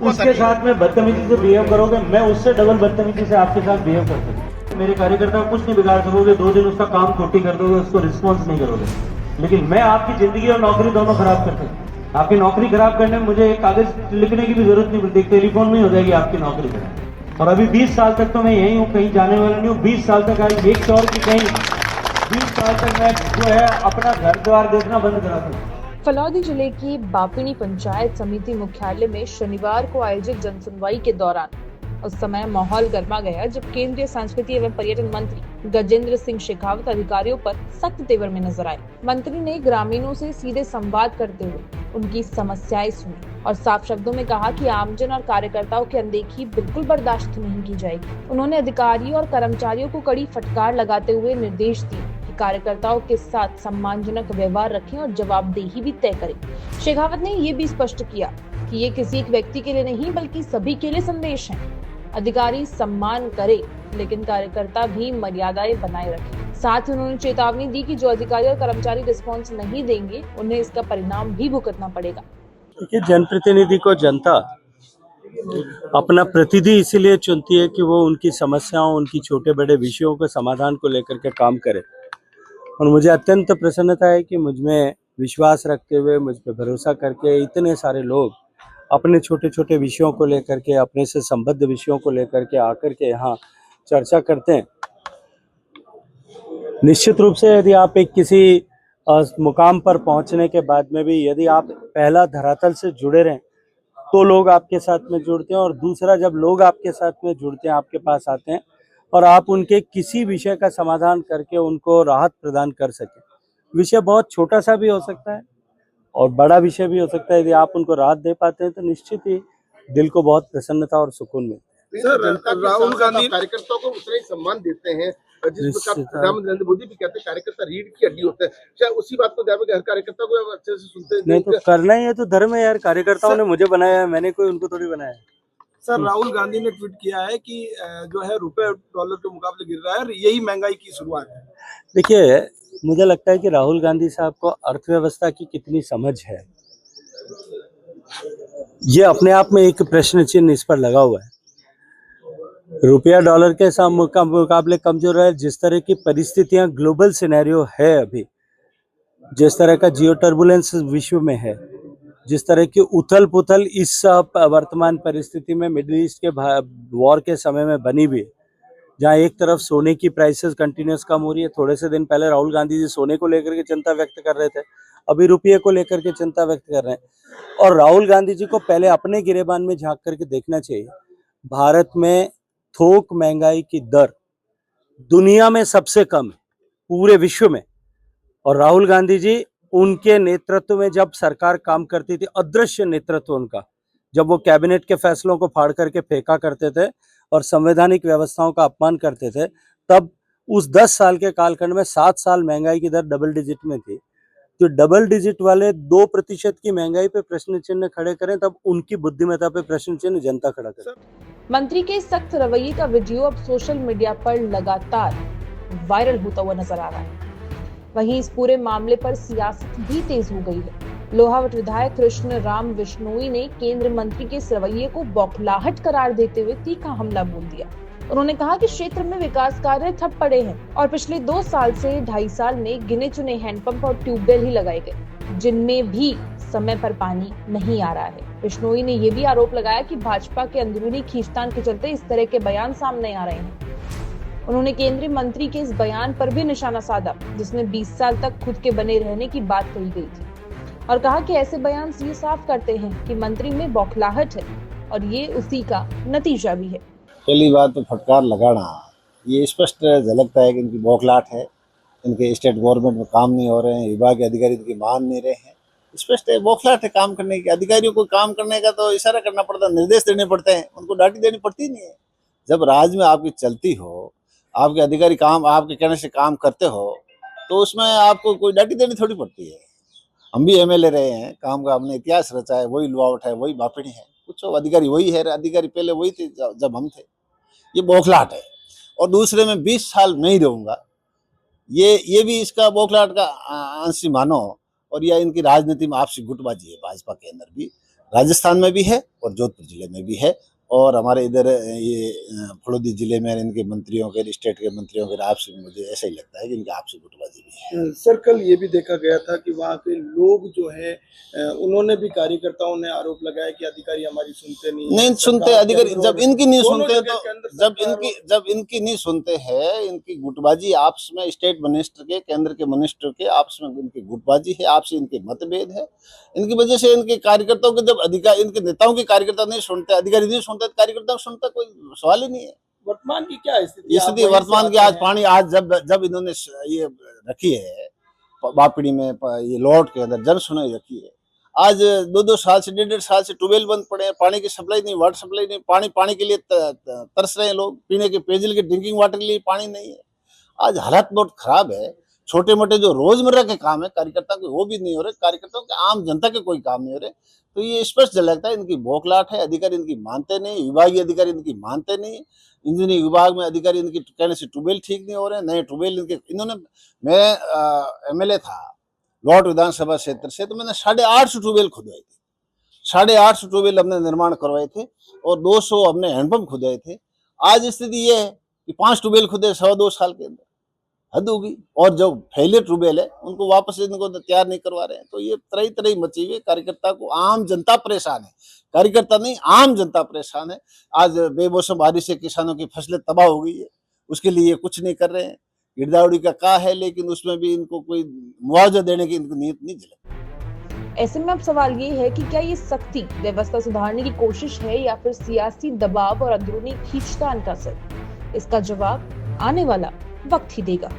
उसके साथ में बदतमीजी से बिहेव करोगे, मैं उससे डबल बदतमीजी से आपके साथ बिहेव कर सकता हूँ। मेरे कार्यकर्ता कुछ नहीं बिगाड़ सकोगे, 2 दिन उसका काम खोटी कर दोगे, उसको रिस्पॉन्स नहीं करोगे, लेकिन मैं आपकी जिंदगी और नौकरी दोनों खराब कर सकता हूँ। आपकी नौकरी खराब करने में मुझे एक कागज लिखने की भी जरूरत नहीं पड़ती, टेलीफोन में ही हो जाएगी आपकी नौकरी खराब। और अभी 20 साल तक तो मैं यही हूँ, कहीं जाने वाला नहीं हूँ। 20 साल तक आई मेक श्योर कि कहीं 20 साल तक मैं जो है अपना घर द्वार देखना बंद करा दूँ। फलौदी जिले की बापिनी पंचायत समिति मुख्यालय में शनिवार को आयोजित जनसुनवाई के दौरान उस समय माहौल गर्मा गया जब केंद्रीय संस्कृति एवं पर्यटन मंत्री गजेंद्र सिंह शेखावत अधिकारियों पर सख्त तेवर में नजर आए। मंत्री ने ग्रामीणों से सीधे संवाद करते हुए उनकी समस्याएं सुनी और साफ शब्दों में कहा कि आमजन और कार्यकर्ताओं की अनदेखी बिल्कुल बर्दाश्त नहीं की जाएगी। उन्होंने अधिकारियों और कर्मचारियों को कड़ी फटकार लगाते हुए निर्देश दिए कि कार्यकर्ताओं के साथ सम्मानजनक व्यवहार रखें और जवाबदेही भी तय करें। शेखावत ने ये भी स्पष्ट किया कि ये किसी एक व्यक्ति के लिए नहीं बल्कि सभी के लिए संदेश है। अधिकारी सम्मान करे लेकिन कार्यकर्ता भी मर्यादाएं बनाए रखें। साथ ही उन्होंने चेतावनी दी कि जो अधिकारी और कर्मचारी रिस्पॉन्स नहीं देंगे उन्हें इसका परिणाम भी भुगतना पड़ेगा। देखिए, जनप्रतिनिधि को जनता अपना प्रतिनिधि इसीलिए चुनती है कि वो उनकी समस्याओं, उनकी छोटे बड़े विषयों के समाधान को लेकर के काम करे। और मुझे अत्यंत प्रसन्नता है कि मुझ में विश्वास रखते हुए, मुझ पे भरोसा करके इतने सारे लोग अपने छोटे छोटे विषयों को लेकर के, अपने से संबद्ध विषयों को लेकर के आकर के यहाँ चर्चा करते हैं। निश्चित रूप से यदि आप एक किसी मुकाम पर पहुंचने के बाद में भी यदि आप पहला धरातल से जुड़े रहें तो लोग आपके साथ में जुड़ते हैं, और दूसरा जब लोग आपके साथ में जुड़ते हैं, आपके पास आते हैं और आप उनके किसी विषय का समाधान करके उनको राहत प्रदान कर सकें। विषय बहुत छोटा सा भी हो सकता है और बड़ा विषय भी हो सकता है, यदि आप उनको राहत दे पाते हैं तो निश्चित ही दिल को बहुत प्रसन्नता और सुकून मिलता है। सर, राहुल गांधी कार्यकर्ताओं को उतना ही सम्मान देते हैं जिस प्रकार प्रधानमंत्री नरेंद्र मोदी भी कहते हैं कार्यकर्ता रीढ़ की हड्डी होते हैं। क्या उसी बात को ध्यान में हर कार्यकर्ता को अच्छे से सुनते हैं? नहीं तो करना ही है, तो धर्म है यार। कार्यकर्ताओं ने मुझे बनाया है, मैंने कोई उनको थोड़ी बनाया है। सर, राहुल गांधी ने ट्वीट किया है कि जो है रुपए डॉलर के मुकाबले गिर रहा है और यही महंगाई की शुरुआत है। देखिए, मुझे लगता है कि राहुल गांधी साहब को अर्थव्यवस्था की कितनी समझ है, ये अपने आप में एक प्रश्न चिन्ह इस पर लगा हुआ है। रुपया डॉलर के मुकाबले कमजोर है। जिस तरह की परिस्थितियां ग्लोबल सिनेरियो है अभी, जिस तरह का जियो टर्बुलेंस विश्व में है, जिस तरह की उथल पुथल इस वर्तमान परिस्थिति में मिडिल ईस्ट के वॉर के समय में बनी हुई है, जहाँ एक तरफ सोने की प्राइसेस कंटिन्यूस कम हो रही है। थोड़े से दिन पहले राहुल गांधी जी सोने को लेकर के चिंता व्यक्त कर रहे थे, अभी रुपये को लेकर के चिंता व्यक्त कर रहे हैं। और राहुल गांधी जी को पहले अपने गिरेबान में झांक करके देखना चाहिए। भारत में थोक महंगाई की दर दुनिया में सबसे कम है, पूरे विश्व में। और राहुल गांधी जी, उनके नेतृत्व में जब सरकार काम करती थी, अदृश्य नेतृत्व उनका, जब वो कैबिनेट के फैसलों को फाड़ करके फेंका करते थे और संवैधानिक व्यवस्थाओं का अपमान करते थे, तब उस 10 साल के कालखंड में 7 साल महंगाई की दर डबल डिजिट में थी। तो डबल डिजिट वाले 2% की महंगाई पे प्रश्न चिन्ह खड़े करें, तब उनकी बुद्धिमत्ता पे प्रश्न चिन्ह जनता खड़ा करे। मंत्री के सख्त रवैये का वीडियो अब सोशल मीडिया पर लगातार वायरल होता हुआ नजर आ रहा है। वहीं इस पूरे मामले पर सियासत भी तेज हो गई है। लोहावट विधायक कृष्ण राम विश्नोई ने केंद्र मंत्री के इस रवैये को बौखलाहट करार देते हुए तीखा हमला बोल दिया। उन्होंने कहा कि क्षेत्र में विकास कार्य ठप पड़े हैं और पिछले 2 साल से 2.5 साल में गिने चुने हैंडपंप और ट्यूबवेल ही लगाए गए, जिनमें भी समय पर पानी नहीं आ रहा है। विश्नोई ने यह भी आरोप लगाया कि भाजपा के अंदरूनी खींचतान के चलते इस तरह के बयान सामने आ रहे हैं। उन्होंने केंद्रीय मंत्री के इस बयान पर भी निशाना साधा, जिसमें 20 साल तक खुद के बने रहने की बात कही गई थी, और कहा कि ऐसे बयान ये साफ करते हैं कि मंत्री में बौखलाहट है और ये उसी का नतीजा भी है। पहली बात तो फटकार लगाना, ये स्पष्ट झलकता है कि इनकी बौखलाहट है। इनके स्टेट गवर्नमेंट में काम नहीं हो रहे हैं, विभाग के अधिकारी इनकी मान नहीं रहे हैं। स्पष्ट है, बौखलाहट है काम करने की। अधिकारियों को काम करने का तो इशारा करना पड़ता है, निर्देश देने पड़ते हैं, उनको डांटी देनी पड़ती नहीं है। जब राज्य में आपकी चलती हो, आपके अधिकारी काम आपके कहने से काम करते हो, तो उसमें आपको कोई डांटी देनी थोड़ी पड़ती है। हम भी एमएलए रहे हैं, काम का हमने इतिहास रचा है, वही लुआवट है, वही बापिणी है। कुछ अधिकारी वही है, अधिकारी पहले वही थे जब हम थे। ये बौखलाहट है। और दूसरे में 20 साल नहीं रहूंगा, ये भी इसका बौखलाहट का अंश मानो। और यह इनकी राजनीति में आपसी गुटबाजी है भाजपा के अंदर भी। राजस्थान में भी है और जोधपुर जिले में भी है, और हमारे इधर ये फलोदी जिले में इनके मंत्रियों के, स्टेट के मंत्रियों के आपस में मुझे ऐसा ही लगता है कि इनके आपसी गुटबाजी भी है। सर कल ये भी देखा गया था कि वहाँ के लोग जो है उन्होंने भी कार्यकर्ताओं ने आरोप लगाया कि अधिकारी हमारी सुनते नहीं सुनते अधिकारी, जब इनकी नहीं दोनों सुनते जगह तो के अंदर जब इनकी नहीं सुनते हैं, इनकी गुटबाजी आपस में, स्टेट मिनिस्टर के, केंद्र के मिनिस्टर के आपस में इनकी गुटबाजी है, आपसी इनके मतभेद है। इनकी वजह से इनके कार्यकर्ताओं के, जब अधिकारी, इनके नेताओं के कार्यकर्ता नहीं सुनते, अधिकारी नहीं सुनते, कार्यकर्ता सुनता, कोई सवाल ही नहीं है। वर्तमान की क्या स्थिति? स्थिति वर्तमान की आज पानी, आज जब इन्होंने ये रखी है बापड़ी में, ये लॉर्ड के अंदर जन सुनाई रखी है, आज 2-2 साल से, 1.5 साल से ट्यूबवेल बंद पड़े हैं, पानी की सप्लाई नहीं, वाटर सप्लाई नहीं, पानी के लिए तरस रहे हैं लोग, पीने के, पेयजल के, ड्रिंकिंग वाटर के लिए पानी नहीं है। आज हालात बहुत खराब है। छोटे मोटे जो रोजमर्रा के काम है कार्यकर्ता के, वो भी नहीं हो रहे, कार्यकर्ताओं के, आम जनता के कोई काम नहीं हो रहे। तो ये स्पष्ट लगता है इनकी बौखलाहट है, अधिकारी इनकी मानते नहीं, विभागीय अधिकारी इनकी मानते नहीं, इंजीनियरिंग विभाग में अधिकारी इनकी कहने से ट्यूबवेल ठीक नहीं हो रहे, नए ट्यूबवेल इनके, इन्होंने, मैं एमएलए था लॉर्ड विधानसभा क्षेत्र से, तो मैंने 850 ट्यूबवेल खुदवाए थे, 850 ट्यूबवेल हमने निर्माण करवाए थे, और 200 हमने हैंडपंप खुदवाए थे। आज स्थिति ये है कि 5 ट्यूबवेल खुदे 2.25 साल के अंदर, हद होगी। और जो फैले ट्यूबवेल है उनको वापस इनको तैयार नहीं करवा रहे हैं। तो ये तरह तरह मची हुई, कार्यकर्ता को, आम जनता परेशान है, कार्यकर्ता नहीं, आम जनता परेशान है। आज बेमौसम बारिश से किसानों की फसलें तबाह हो गई है, उसके लिए कुछ नहीं कर रहे हैं। गिरदावड़ी का कहा है, लेकिन उसमें भी इनको कोई मुआवजा देने की इनको नीयत नहीं झलकती। ऐसे में अब सवाल ये है कि क्या ये सख्ती व्यवस्था सुधारने की कोशिश है या फिर सियासी दबाव और अंदरूनी खींचतान का असर? इसका जवाब आने वाला वक्त ही देगा।